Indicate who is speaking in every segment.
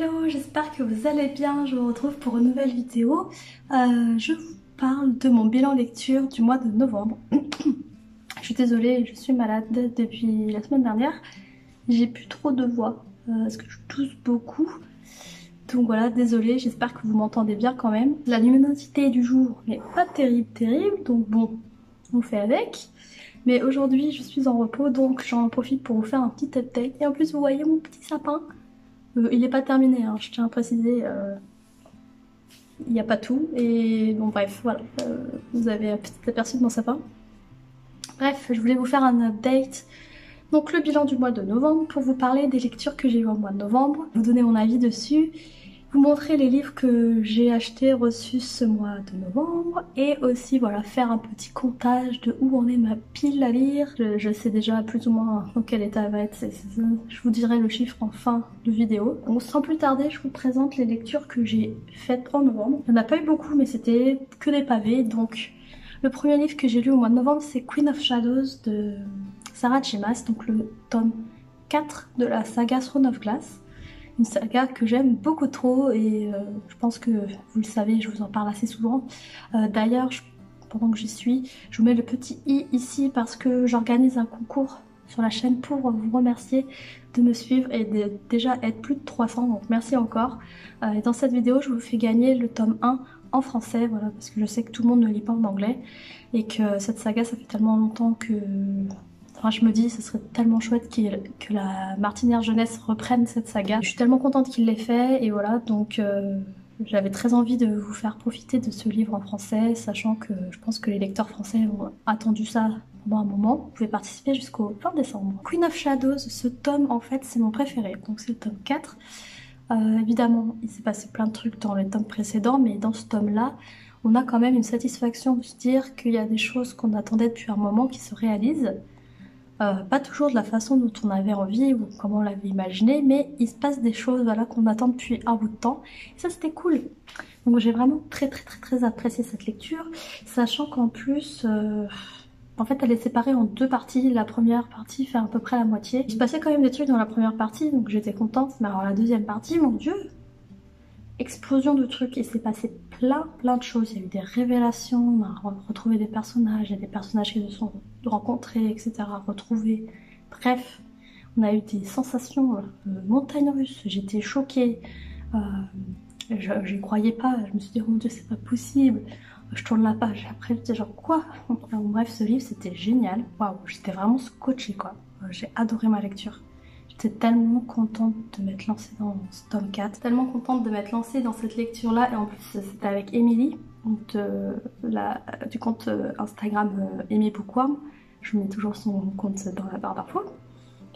Speaker 1: Hello, j'espère que vous allez bien, je vous retrouve pour une nouvelle vidéo. Je vous parle de mon bilan lecture du mois de novembre. Je suis désolée, je suis malade depuis la semaine dernière. J'ai plus trop de voix, parce que je tousse beaucoup. Donc voilà, désolée, j'espère que vous m'entendez bien quand même. La luminosité du jour n'est pas terrible, donc bon, on fait avec. Mais aujourd'hui, je suis en repos, donc j'en profite pour vous faire un petit update. Et en plus, vous voyez mon petit sapin. Il n'est pas terminé, hein, je tiens à préciser, il n'y a pas tout. Et bon bref, voilà, vous avez un petit aperçu de mon sapin. Bref, je voulais vous faire un update, donc le bilan du mois de novembre, pour vous parler des lectures que j'ai eues au mois de novembre, vous donner mon avis dessus, vous montrer les livres que j'ai achetés, reçus ce mois de novembre, et aussi voilà, faire un petit comptage de où en est ma pile à lire. Je sais déjà plus ou moins dans quel état elle va être, je vous dirai le chiffre en fin de vidéo. Donc sans plus tarder, je vous présente les lectures que j'ai faites en novembre. Il n'y en a pas eu beaucoup, mais c'était que des pavés. Donc le premier livre que j'ai lu au mois de novembre, c'est Queen of Shadows de Sarah Chimas, donc le tome 4 de la saga Throne of Glass. Une saga que j'aime beaucoup trop et je pense que vous le savez, je vous en parle assez souvent. D'ailleurs, pendant que j'y suis, je vous mets le petit i ici parce que j'organise un concours sur la chaîne pour vous remercier de me suivre et de déjà être plus de 300, donc merci encore. Et dans cette vidéo, je vous fais gagner le tome 1 en français, voilà, parce que je sais que tout le monde ne lit pas en anglais et que cette saga, ça fait tellement longtemps que... Enfin, je me dis, ce serait tellement chouette que la Martinière Jeunesse reprenne cette saga. Je suis tellement contente qu'il l'ait fait, et voilà, donc j'avais très envie de vous faire profiter de ce livre en français, sachant que je pense que les lecteurs français ont attendu ça pendant un moment. Vous pouvez participer jusqu'au 20 décembre. Queen of Shadows, ce tome, en fait, c'est mon préféré, donc c'est le tome 4. Évidemment, il s'est passé plein de trucs dans les tomes précédents, mais dans ce tome-là, on a quand même une satisfaction de se dire qu'il y a des choses qu'on attendait depuis un moment qui se réalisent. Pas toujours de la façon dont on avait envie ou comment on l'avait imaginé, mais il se passe des choses voilà, qu'on attend depuis un bout de temps, et ça c'était cool. Donc j'ai vraiment très apprécié cette lecture, sachant qu'en plus, en fait elle est séparée en deux parties. La première partie fait à peu près la moitié. Il se passait quand même des trucs dans la première partie, donc j'étais contente, mais alors la deuxième partie, mon dieu, explosion de trucs, il s'est passé plein de choses. Il y a eu des révélations, on a retrouvé des personnages, il y a des personnages qui se sont rencontrés, etc., retrouvés. Bref, on a eu des sensations montagnes russes, j'étais choquée, j'y croyais pas, je me suis dit oh mon dieu c'est pas possible, je tourne la page, après j'étais genre quoi. Bref, ce livre c'était génial, waouh, j'étais vraiment scotchée quoi, j'ai adoré ma lecture. J'étais tellement contente de m'être lancée dans ce tome 4, tellement contente de m'être lancée dans cette lecture là, et en plus c'était avec Émilie, du compte Instagram Amy Bookworm. Je vous mets toujours son compte dans la barre d'infos.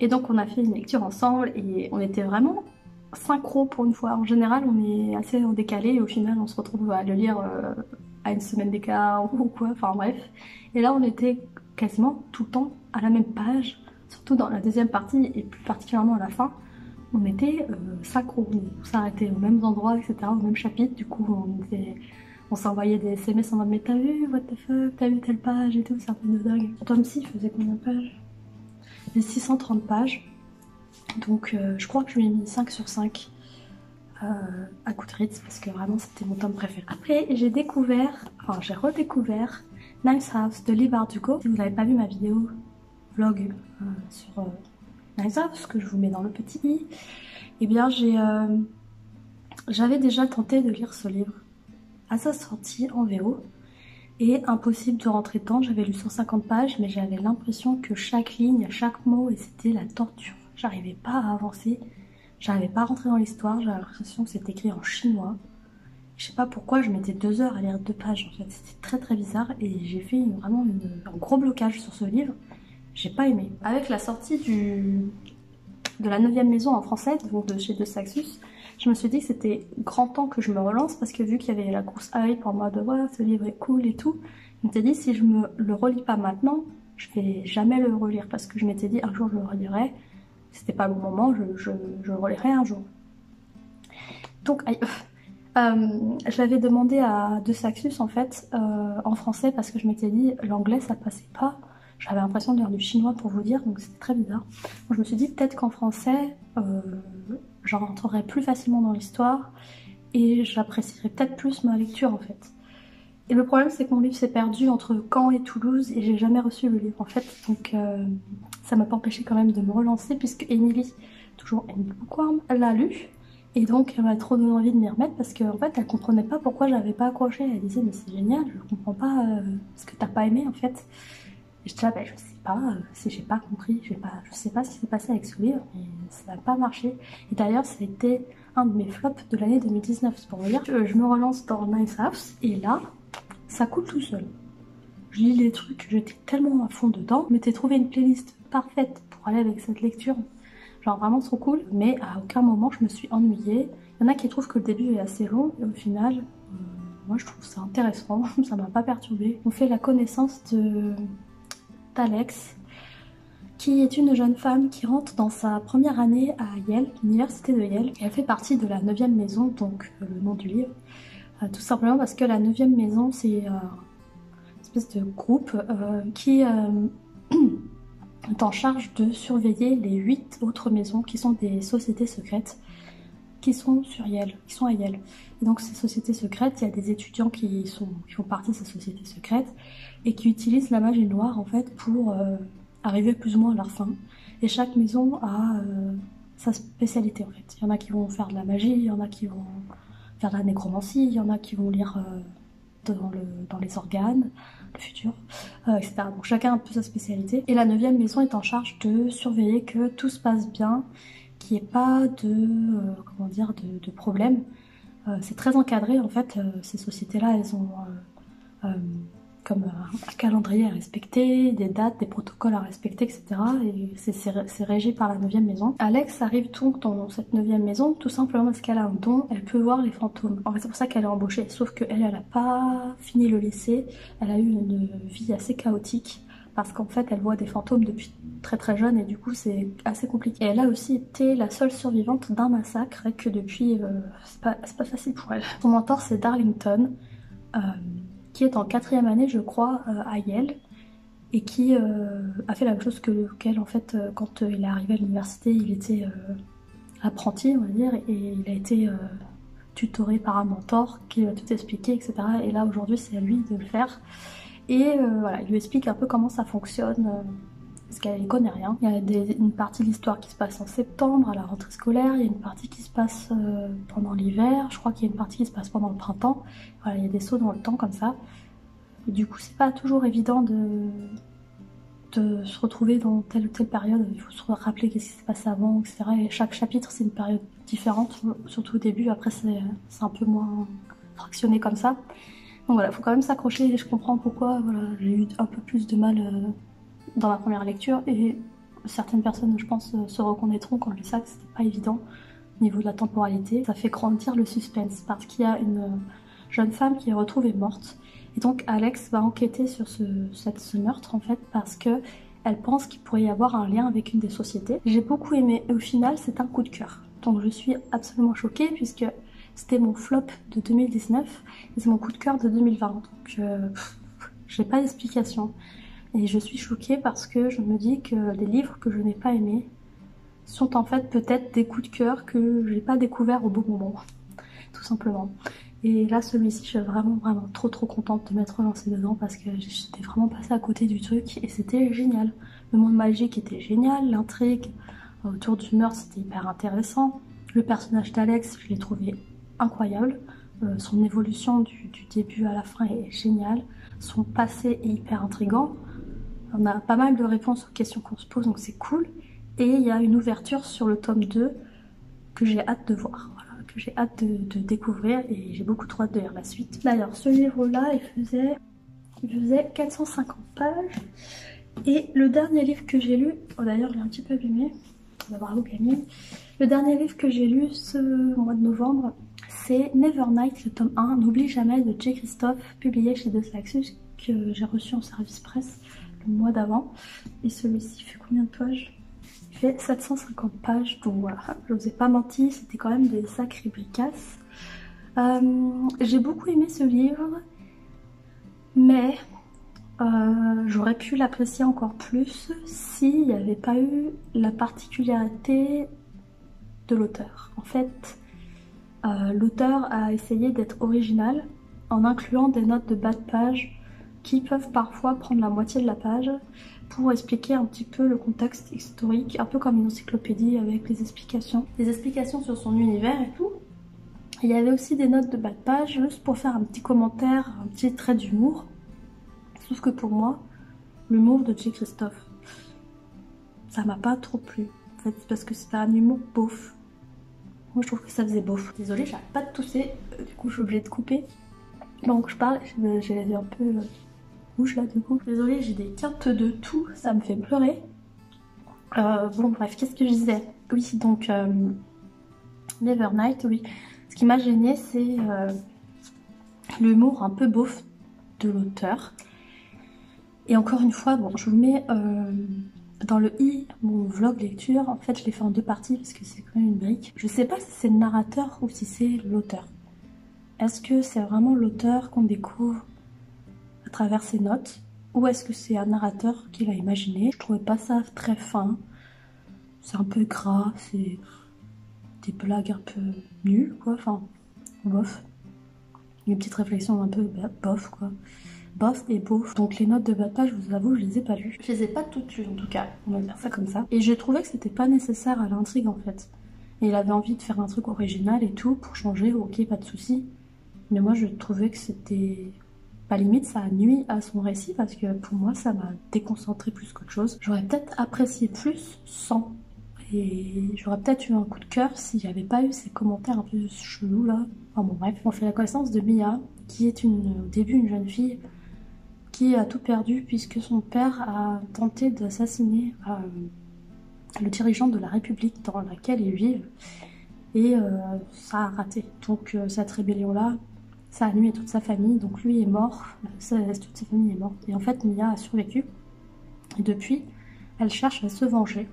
Speaker 1: Et donc on a fait une lecture ensemble et on était vraiment synchro pour une fois. En général on est assez en décalé et au final on se retrouve à le lire à une semaine d'écart ou quoi, enfin bref. Et là on était quasiment tout le temps à la même page. Surtout dans la deuxième partie et plus particulièrement à la fin, on était synchro, on s'arrêtait aux mêmes endroits, etc., au même chapitre. Du coup, on s'envoyait des SMS en mode mais t'as vu, what the fuck, t'as vu telle page et tout, c'est un peu de dingue. Le tome 6 faisait combien de pages? Des 630 pages. Donc je crois que je lui ai mis 5 sur 5 à Goodreads parce que vraiment c'était mon tome préféré. Après, j'ai redécouvert Nice House de Leigh Bardugo. Si vous n'avez pas vu ma vidéo vlog sur Nice House, que je vous mets dans le petit i, et bien j'avais déjà tenté de lire ce livre à sa sortie en VO et impossible de rentrer dedans. J'avais lu 150 pages mais j'avais l'impression que chaque ligne, chaque mot, et c'était la torture. J'arrivais pas à avancer, j'arrivais pas à rentrer dans l'histoire, j'avais l'impression que c'était écrit en chinois. Je sais pas pourquoi je mettais 2 heures à lire 2 pages en fait, c'était très bizarre et j'ai fait vraiment un gros blocage sur ce livre. J'ai pas aimé. Avec la sortie de la 9e maison en français, donc de chez De Saxus, je me suis dit que c'était grand temps que je me relance parce que vu qu'il y avait la course hype en mode ouais, ce livre est cool et tout, je m'étais dit si je me le relis pas maintenant, je vais jamais le relire parce que je m'étais dit un jour je le relirai, c'était pas le bon moment, je le relirai un jour. Donc j'avais demandé à De Saxus en fait en français parce que je m'étais dit l'anglais ça passait pas. J'avais l'impression de lire du chinois pour vous dire, donc c'était très bizarre. Donc je me suis dit peut-être qu'en français, j'en rentrerai plus facilement dans l'histoire et j'apprécierai peut-être plus ma lecture en fait. Et le problème c'est que mon livre s'est perdu entre Caen et Toulouse et j'ai jamais reçu le livre en fait, donc ça m'a pas empêché quand même de me relancer puisque Émilie, toujours Émilie Bookworm, l'a lu. Et donc elle m'a trop donné envie de m'y remettre parce qu'en fait elle comprenait pas pourquoi j'avais pas accroché. Elle disait mais c'est génial, je comprends pas ce que t'as pas aimé en fait. Et je disais bah, je sais pas, si j'ai pas compris, je sais pas ce qui s'est passé avec ce livre, mais ça n'a pas marché. Et d'ailleurs ça a été un de mes flops de l'année 2019, c'est pour vous dire que je me relance dans Nice House et là ça coule tout seul. Je lis les trucs, j'étais tellement à fond dedans, je m'étais trouvé une playlist parfaite pour aller avec cette lecture. Genre vraiment trop cool, mais à aucun moment je me suis ennuyée. Il y en a qui trouvent que le début est assez long, et au final, moi je trouve ça intéressant, ça m'a pas perturbée. On fait la connaissance d'Alex, qui est une jeune femme qui rentre dans sa première année à Yale, l'université de Yale. Et elle fait partie de la 9e maison, donc le nom du livre. Tout simplement parce que la 9e maison, c'est une espèce de groupe qui est en charge de surveiller les 8 autres maisons qui sont des sociétés secrètes qui sont sur Yale, qui sont à Yale. Et donc ces sociétés secrètes, il y a des étudiants qui font partie de ces sociétés secrètes et qui utilisent la magie noire en fait pour arriver plus ou moins à leur fin. Et chaque maison a sa spécialité en fait. Il y en a qui vont faire de la magie, il y en a qui vont faire de la nécromancie, il y en a qui vont lire dans les organes, le futur, etc. Donc chacun a un peu sa spécialité. Et la 9e maison est en charge de surveiller que tout se passe bien, qu'il n'y ait pas de problème. C'est très encadré en fait, ces sociétés-là, elles ont comme un calendrier à respecter, des dates, des protocoles à respecter, etc. Et c'est régi par la 9e maison. Alex arrive donc dans cette 9e maison tout simplement parce qu'elle a un don, elle peut voir les fantômes. En fait c'est pour ça qu'elle est embauchée, sauf qu'elle a pas fini le lycée, elle a eu une vie assez chaotique parce qu'en fait elle voit des fantômes depuis très très jeune et du coup c'est assez compliqué. Et elle a aussi été la seule survivante d'un massacre et que depuis c'est pas facile pour elle. Son mentor c'est Darlington, qui est en 4e année je crois à Yale et qui a fait la même chose qu'elle en fait quand il est arrivé à l'université. Il était apprenti on va dire et il a été tutoré par un mentor qui lui a tout expliqué, etc. Et là aujourd'hui c'est à lui de le faire et voilà, il lui explique un peu comment ça fonctionne parce qu'elle ne connaît rien. Il y a une partie de l'histoire qui se passe en septembre à la rentrée scolaire, il y a une partie qui se passe pendant l'hiver, je crois qu'il y a une partie qui se passe pendant le printemps. Voilà, il y a des sauts dans le temps comme ça. Et du coup c'est pas toujours évident de se retrouver dans telle ou telle période, il faut se rappeler qu'est-ce qui s'est passé avant, etc. Et chaque chapitre c'est une période différente, surtout au début, après c'est un peu moins fractionné comme ça. Donc voilà, il faut quand même s'accrocher et je comprends pourquoi voilà, j'ai eu un peu plus de mal dans la première lecture et certaines personnes je pense se reconnaîtront quand je dis ça que c'était pas évident au niveau de la temporalité. Ça fait grandir le suspense parce qu'il y a une jeune femme qui est retrouvée morte et donc Alex va enquêter sur ce meurtre en fait parce que elle pense qu'il pourrait y avoir un lien avec une des sociétés. J'ai beaucoup aimé et au final c'est un coup de cœur. Donc je suis absolument choquée puisque c'était mon flop de 2019 et c'est mon coup de cœur de 2020. Donc j'ai pas d'explication. Et je suis choquée parce que je me dis que les livres que je n'ai pas aimés sont en fait peut-être des coups de cœur que j'ai pas découvert au bon moment. Tout simplement. Et là celui-ci je suis vraiment trop contente de m'être relancée dedans parce que j'étais vraiment passée à côté du truc et c'était génial. Le monde magique était génial, l'intrigue autour du meurtre c'était hyper intéressant. Le personnage d'Alex je l'ai trouvé incroyable. Son évolution du début à la fin est géniale. Son passé est hyper intriguant. On a pas mal de réponses aux questions qu'on se pose donc c'est cool. Et il y a une ouverture sur le tome 2 que j'ai hâte de voir. Voilà, que j'ai hâte de découvrir et j'ai beaucoup trop hâte de lire la suite. D'ailleurs ce livre là il faisait 450 pages. Et le dernier livre que j'ai lu, oh d'ailleurs je l'ai un petit peu abîmé, bravo Camille. Le dernier livre que j'ai lu ce mois de novembre, c'est Nevernight, le tome 1, N'oublie jamais de J. Christophe, publié chez De Saxus, que j'ai reçu en service presse le mois d'avant. Et celui-ci fait combien de pages? Il fait 750 pages, donc voilà, je vous ai pas menti, c'était quand même des sacrés bricasses. J'ai beaucoup aimé ce livre, mais j'aurais pu l'apprécier encore plus s'il n'y avait pas eu la particularité de l'auteur. En fait, l'auteur a essayé d'être original en incluant des notes de bas de page qui peuvent parfois prendre la moitié de la page pour expliquer un petit peu le contexte historique, un peu comme une encyclopédie avec des explications sur son univers et tout. Il y avait aussi des notes de bas de page juste pour faire un petit commentaire, un petit trait d'humour. Sauf que pour moi, l'humour de J. Christophe, ça m'a pas trop plu. En fait, parce que c'était un humour beauf. Moi je trouve que ça faisait beauf. Désolée, j'arrête pas de tousser, du coup je suis obligée de couper. Donc je parle, j'ai les yeux un peu rouges là du coup. Désolée, j'ai des quintes de tout, ça me fait pleurer. Bon bref, qu'est-ce que je disais? Oui, donc Nevernight, oui. Ce qui m'a gênée, c'est l'humour un peu beauf de l'auteur. Et encore une fois, bon, je vous mets dans le i mon vlog lecture. En fait, je l'ai fait en deux parties parce que c'est quand même une brique. Je sais pas si c'est le narrateur ou si c'est l'auteur. Est-ce que c'est vraiment l'auteur qu'on découvre à travers ses notes ou est-ce que c'est un narrateur qui l'a imaginé? Je trouvais pas ça très fin. C'est un peu gras, c'est des blagues un peu nulles, quoi. Enfin, bof. Une petite réflexion un peu bof, quoi. Bof et beauf. Donc les notes de bas de page, je vous avoue, je les ai pas lues. Je les ai pas toutes lues en tout cas, on va dire ça comme ça. Et j'ai trouvé que c'était pas nécessaire à l'intrigue en fait. Et il avait envie de faire un truc original et tout pour changer, ok, pas de souci. Mais moi je trouvais que c'était... Pas limite, ça a nuit à son récit parce que pour moi ça m'a déconcentré plus qu'autre chose. J'aurais peut-être apprécié plus sans. Et j'aurais peut-être eu un coup de cœur s'il n'y avait pas eu ces commentaires un peu chelous là. Enfin bon bref, on fait la connaissance de Mia, qui est au début une jeune fille qui a tout perdu puisque son père a tenté d'assassiner le dirigeant de la République dans laquelle ils vivent. Et ça a raté. Donc cette rébellion-là, ça a nuit toute sa famille. Donc lui est mort, toute sa famille est morte. Et en fait Mia a survécu. Et depuis, elle cherche à se venger.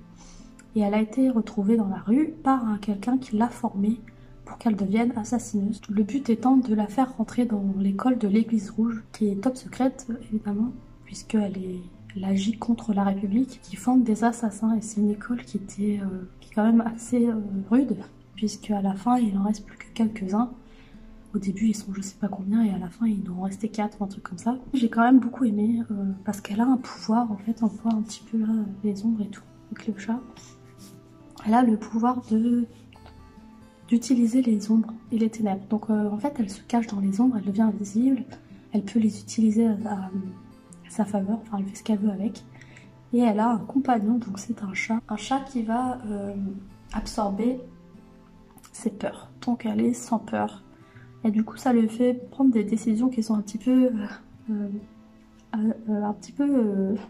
Speaker 1: Et elle a été retrouvée dans la rue par quelqu'un qui l'a formée pour qu'elle devienne assassineuse. Le but étant de la faire rentrer dans l'école de l'Église Rouge, qui est top secrète évidemment, puisqu'elle agit contre la République, qui forme des assassins. Et c'est une école qui est quand même assez rude, puisqu'à la fin il en reste plus que quelques-uns. Au début ils sont je sais pas combien et à la fin il doit en rester 4 ou un truc comme ça. J'ai quand même beaucoup aimé parce qu'elle a un pouvoir en fait, on voit un petit peu là les ombres et tout avec le chat. Elle a le pouvoir d'utiliser les ombres et les ténèbres. Donc en fait elle se cache dans les ombres, elle devient invisible, elle peut les utiliser à sa faveur, enfin elle fait ce qu'elle veut avec. Et elle a un compagnon, donc c'est un chat qui va absorber ses peurs. Donc elle est sans peur. Et du coup ça lui fait prendre des décisions qui sont un petit peu...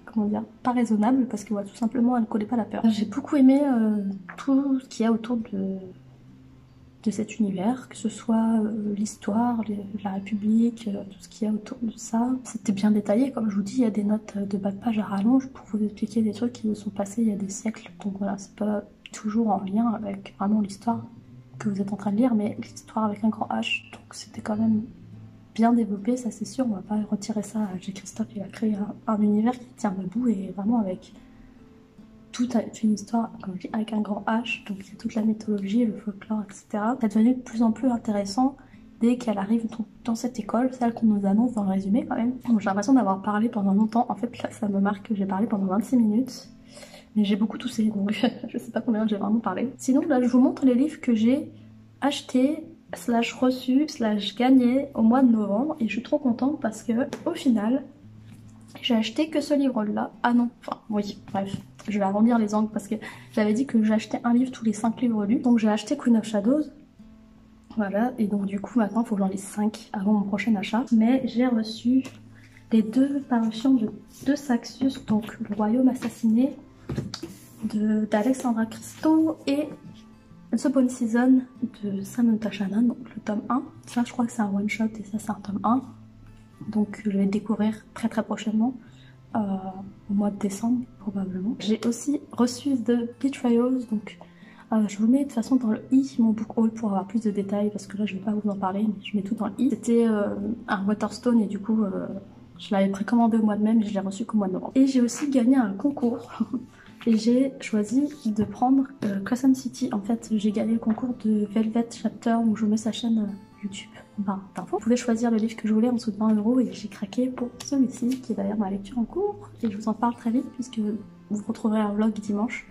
Speaker 1: comment dire, pas raisonnable parce que ouais, tout simplement elle ne connaît pas la peur. J'ai beaucoup aimé tout ce qu'il y a autour de cet univers, que ce soit l'histoire, la République, tout ce qu'il y a autour de ça. C'était bien détaillé, comme je vous dis, il y a des notes de bas de page à rallonge pour vous expliquer des trucs qui se sont passés il y a des siècles. Donc voilà, c'est pas toujours en lien avec vraiment l'histoire que vous êtes en train de lire, mais l'histoire avec un grand H, donc c'était quand même bien développé, ça c'est sûr, on va pas retirer ça à J. Christophe. Il a créé un univers qui tient debout et vraiment avec toute une histoire, comme je dis, avec un grand H, donc il y a toute la mythologie, le folklore, etc. Ça est devenu de plus en plus intéressant dès qu'elle arrive dans cette école, celle qu'on nous annonce dans le résumé quand même. J'ai l'impression d'avoir parlé pendant longtemps, en fait là ça me marque que j'ai parlé pendant 26 minutes, mais j'ai beaucoup toussé, donc je sais pas combien j'ai vraiment parlé. Sinon là je vous montre les livres que j'ai achetés / reçu / gagné au mois de novembre et je suis trop contente parce que au final j'ai acheté que ce livre là. Ah non, enfin oui, bref, je vais arrondir les angles parce que j'avais dit que j'achetais un livre tous les 5 livres lus, donc j'ai acheté Queen of Shadows, voilà, et donc du coup maintenant il faut que j'en lise 5 avant mon prochain achat. Mais j'ai reçu les 2 parutions de Saxius, donc Le Royaume Assassiné d'Alexandra Christo et The Bone Season de Samantha Shannon, donc le tome 1. Ça je crois que c'est un one shot et ça c'est un tome 1. Donc je vais découvrir très prochainement, au mois de décembre probablement. J'ai aussi reçu The Betrayals, donc je vous mets de toute façon dans le i mon book haul pour avoir plus de détails parce que là je vais pas vous en parler, mais je mets tout dans le i. C'était un Waterstone et du coup je l'avais précommandé au mois de mai mais je l'ai reçu qu'au mois de novembre. Et j'ai aussi gagné un concours et j'ai choisi de prendre Crescent City. En fait, j'ai gagné le concours de Velvet Chapter, donc je vous mets sa chaîne YouTube en barre d'infos. Vous pouvez choisir le livre que je voulais en dessous de 20 € et j'ai craqué pour celui-ci qui est d'ailleurs ma lecture en cours et je vous en parle très vite puisque vous retrouverez un vlog dimanche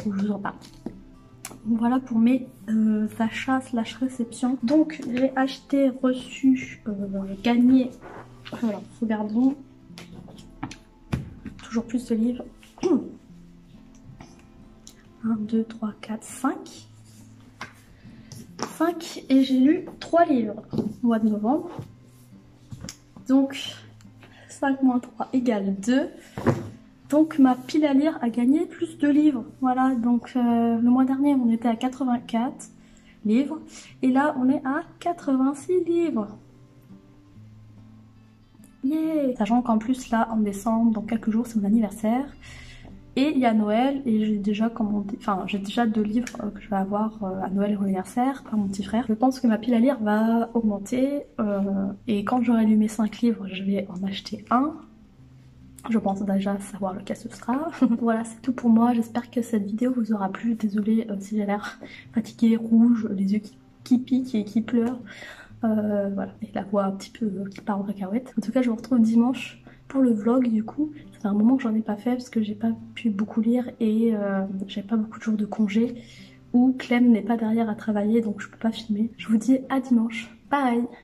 Speaker 1: où je vous en parle. Donc voilà pour mes achats slash réceptions. Donc j'ai acheté, reçu, gagné. Alors regardons. Toujours plus de livres. 1, 2, 3, 4, 5. 5 et j'ai lu 3 livres au mois de novembre. Donc 5 moins 3 égale 2. Donc ma pile à lire a gagné plus de livres. Voilà, donc le mois dernier on était à 84 livres et là on est à 86 livres. Yeah. Sachant qu'en plus là en décembre, dans quelques jours c'est mon anniversaire. Et il y a Noël et j'ai déjà commandé, enfin j'ai déjà 2 livres que je vais avoir à Noël et au anniversaire par mon petit frère. Je pense que ma pile à lire va augmenter et quand j'aurai lu mes 5 livres, je vais en acheter un. Je pense déjà savoir lequel ce sera. Voilà, c'est tout pour moi. J'espère que cette vidéo vous aura plu. Désolée si j'ai l'air fatiguée, rouge, les yeux qui piquent et qui pleurent. Voilà, et la voix un petit peu qui part en cacahuète. En tout cas, je vous retrouve dimanche pour le vlog du coup. Ça fait un moment que j'en ai pas fait parce que j'ai pas pu beaucoup lire et j'ai pas beaucoup de jours de congé où Clem n'est pas derrière à travailler donc je peux pas filmer. Je vous dis à dimanche. Bye!